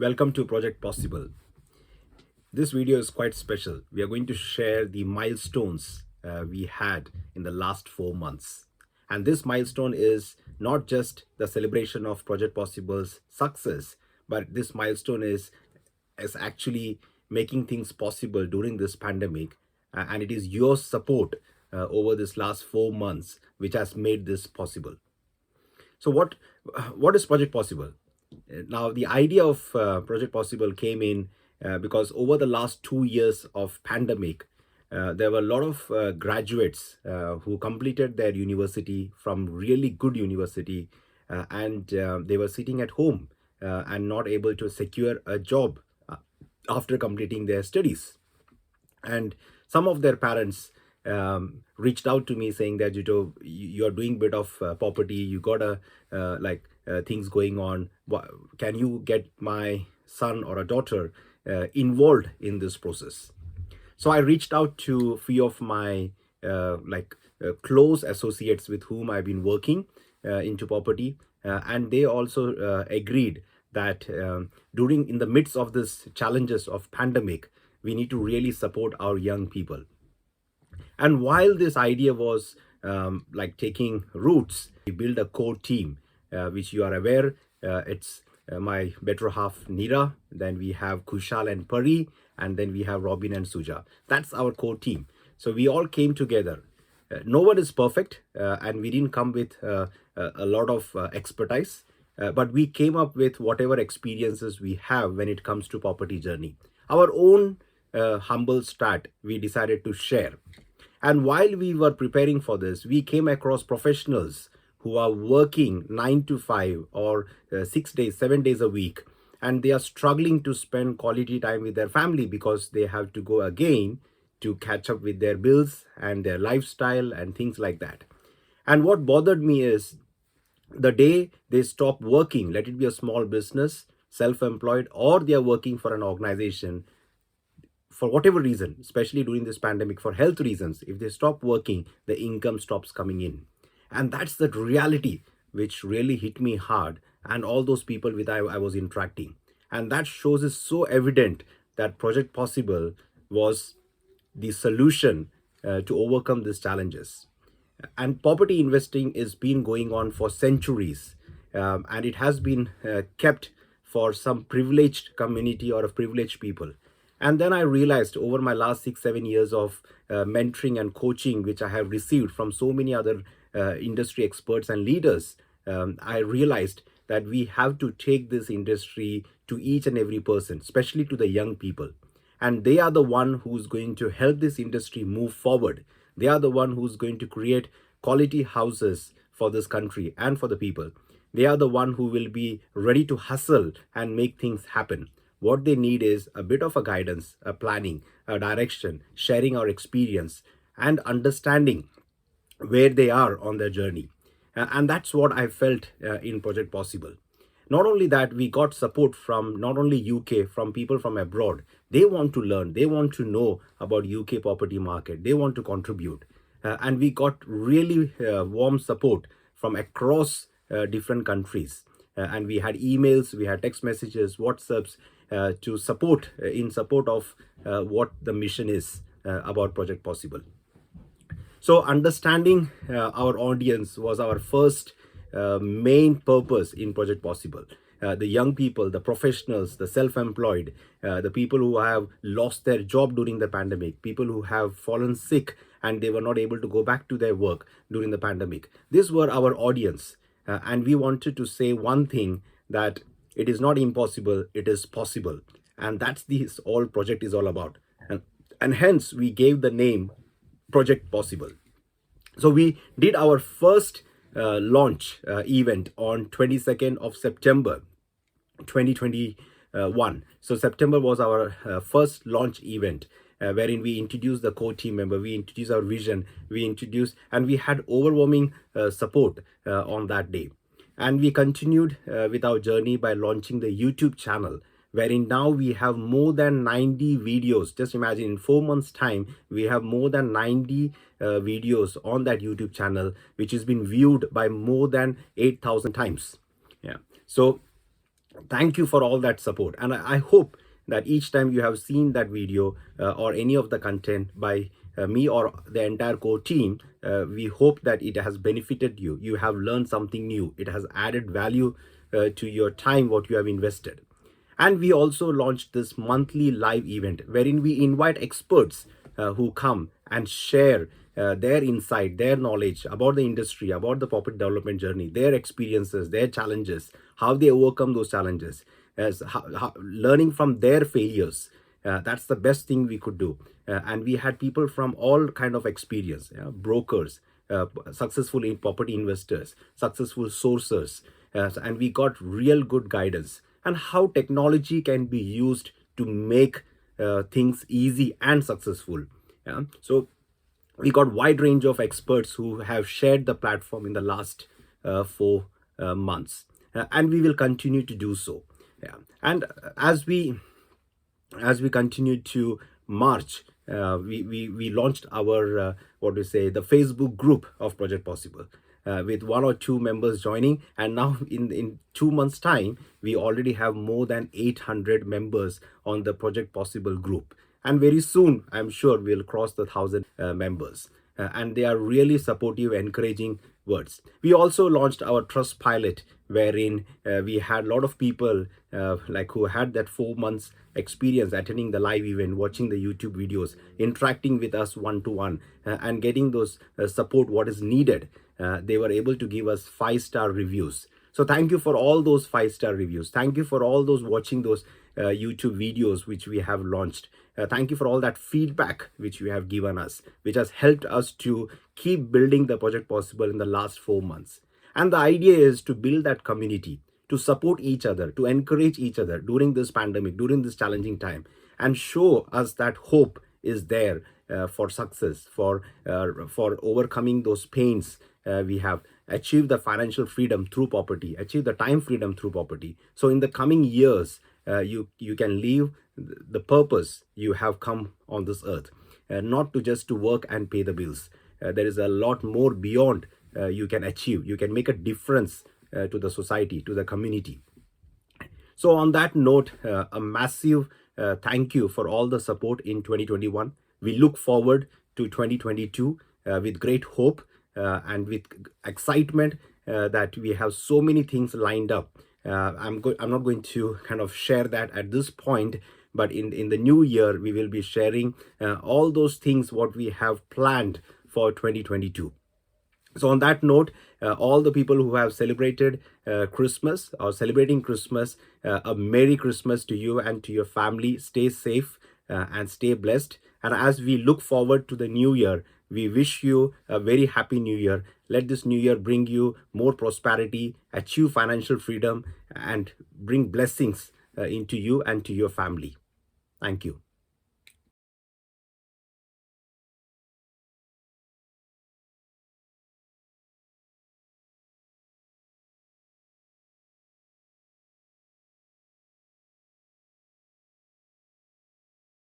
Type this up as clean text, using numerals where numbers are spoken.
Welcome to Project Possible. This video is quite special. We are going to share the milestones we had in the last 4 months. And this milestone is not just the celebration of Project Possible's success, but this milestone is actually making things possible during this pandemic. And it is your support over this last 4 months which has made this possible. So what is Project Possible? Now, the idea of Project Possible came in because over the last 2 years of pandemic, there were a lot of graduates who completed their university from really good university, and they were sitting at home and not able to secure a job after completing their studies. And some of their parents reached out to me saying that you are doing bit of property, you got a things going on. Can you get my son or a daughter involved in this process? So I reached out to a few of my close associates with whom I've been working into property, and they also agreed that during in the midst of this challenges of pandemic, we need to really support our young people. And while this idea was taking roots, we built a core team, which you are aware. It's my better half Nira, then we have Kushal and Pari, and then we have Robin and Suja. That's our core team. So we all came together. No one is perfect, and we didn't come with a lot of expertise, but we came up with whatever experiences we have when it comes to property journey. Our own humble start we decided to share. And while we were preparing for this, we came across professionals who are working 9 to 5 or 6 days, 7 days a week, and they are struggling to spend quality time with their family because they have to go again to catch up with their bills and their lifestyle and things like that. And what bothered me is the day they stop working, let it be a small business, self-employed, or they are working for an organization, for whatever reason, especially during this pandemic, for health reasons, if they stop working, the income stops coming in. And that's the reality which really hit me hard, and all those people with I was interacting. And that shows is so evident that Project Possible was the solution to overcome these challenges. And property investing is been going on for centuries, and it has been kept for some privileged community or of privileged people. And then I realized over my last 6 7 years of mentoring and coaching which I have received from so many other industry experts and leaders, I realized that we have to take this industry to each and every person, especially to the young people. And they are the one who's going to help this industry move forward. They are the one who's going to create quality houses for this country and for the people. They are the one who will be ready to hustle and make things happen. What they need is a bit of a guidance, a planning, a direction, sharing our experience, and understanding where they are on their journey. And that's what I felt in Project Possible. Not only that, we got support from not only UK, from people from abroad. They want to learn, they want to know about UK property market, they want to contribute. And we got really warm support from across different countries. And we had emails, we had text messages, WhatsApps to support in support of what the mission is about Project Possible. So understanding our audience was our first main purpose in Project Possible. The young people, the professionals, the self-employed, the people who have lost their job during the pandemic, people who have fallen sick and they were not able to go back to their work during the pandemic. These were our audience. And we wanted to say one thing, that it is not impossible, it is possible. And that's this all project is all about. And hence we gave the name Project Possible. So we did our first launch event on 22nd of September 2021. So September was our first launch event, wherein we introduced the core team member, we introduced our vision, we introduced, and we had overwhelming support on that day. And we continued with our journey by launching the YouTube channel, wherein now we have more than 90 videos. Just imagine, in 4 months time, we have more than 90 videos on that YouTube channel, which has been viewed by more than 8,000 times. Yeah. So Thank you for all that support, and I hope that each time you have seen that video or any of the content by me or the entire core team, we hope that it has benefited you. You have learned something new. It has added value to your time what you have invested. And we also launched this monthly live event wherein we invite experts who come and share their insight, their knowledge about the industry, about the property development journey, their experiences, their challenges, how they overcome those challenges, as learning from their failures. That's the best thing we could do. And we had people from all kind of experience, brokers, successful in property investors, successful sourcers, and we got real good guidance and how technology can be used to make things easy and successful. Yeah? So we got wide range of experts who have shared the platform in the last 4 months, and we will continue to do so. Yeah. And as we continue to march, we launched our what do you say, the Facebook group of Project Possible, with 1 or 2 members joining, and now in 2 months time we already have more than 800 members on the Project Possible group, and very soon I'm sure we'll cross the 1,000 members. And they are really supportive, encouraging words. We also launched our Trust Pilot, wherein we had a lot of people like who had that 4 months experience attending the live event, watching the YouTube videos, interacting with us one-to-one, and getting those support what is needed. They were able to give us 5-star reviews. So thank you for all those 5-star reviews. Thank you for all those watching those YouTube videos which we have launched. Thank you for all that feedback which you have given us, which has helped us to keep building the Project Possible in the last 4 months. And the idea is to build that community, to support each other, to encourage each other during this pandemic, during this challenging time, and show us that hope is there for success, for overcoming those pains. We have achieved the financial freedom through property, achieved the time freedom through property. So in the coming years, you can live the purpose you have come on this earth, not to just to work and pay the bills. There is a lot more beyond you can achieve. You can make a difference to the society, to the community. So on that note, a massive thank you for all the support in 2021. We look forward to 2022 with great hope and with excitement that we have so many things lined up. I'm not going to kind of share that at this point, but in the new year we will be sharing all those things what we have planned for 2022. So on that note, all the people who have celebrated Christmas or celebrating Christmas, a Merry Christmas to you and to your family. Stay safe and stay blessed. And as we look forward to the new year, we wish you a very happy new year. Let this new year bring you more prosperity, achieve financial freedom, and bring blessings into you and to your family. Thank you.